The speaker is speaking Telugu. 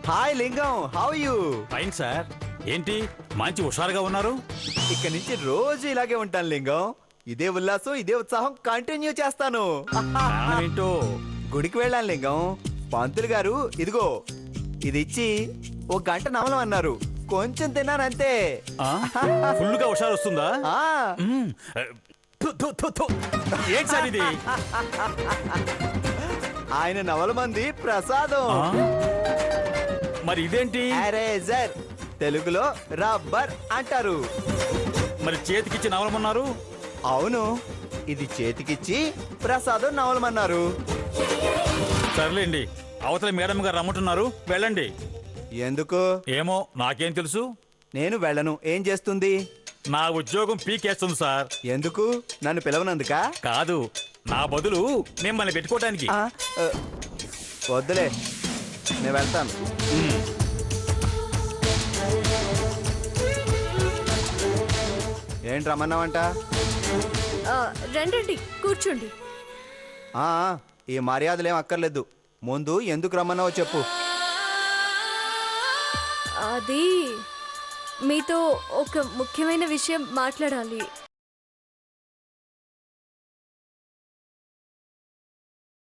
హాయ్ లింగం, హౌ యూ? Fine sir. ఏంటి మంచి హుషారుగా ఉన్నారు? ఇక నుంచి రోజు ఇలాగే ఉంటాను లింగం. ఇదే ఉల్లాసం, ఇదే ఉత్సాహం కంటిన్యూ చేస్తాను. కారణం ఏంటో? గుడికి వెళ్ళాను లింగం. పంతులు గారు ఇదిగో ఇది ఇచ్చి ఒక గంట నమలమన్నారు. కొంచెం తిన్నానంతే. ఫుల్గా హుషారు వస్తుందా? ఆ, మ్మ్. థు, థు, థు, థు. ఏంటి సార్ ఇది? ఆయన నవల మంది ప్రసాదం. ఆ? మరి ఇదేంటి? ఎరేజర్, తెలుగులో రబ్బర్ అంటారు. మరి చేతికిచ్చి నవలమన్నారు? అవును, ఇది చేతికిచ్చి ప్రసాదం నవలమన్నారు. సర్లేండి, అవతల మేడం గారు రమ్మంటున్నారు, వెళ్ళండి. ఎందుకు? ఏమో నాకేం తెలుసు. నేను వెళ్ళను. ఏం చేస్తుంది? నా ఉద్యోగం పీకేస్తుంది సార్. ఎందుకు? నన్ను పిలవనందుకా? కాదు, నా బదులు మిమ్మల్ని పెట్టుకోవటానికి. ఆ, వద్దులే, నేను వెళ్తాను. ఏంటి రమ్మన్నావంట? రండి కూర్చోండి. ఆ, ఈ మర్యాదలేం అక్కర్లేదు. ముందు ఎందుకు రమ్మన్నావో చెప్పు. అది మీతో ఒక ముఖ్యమైన విషయం మాట్లాడాలి.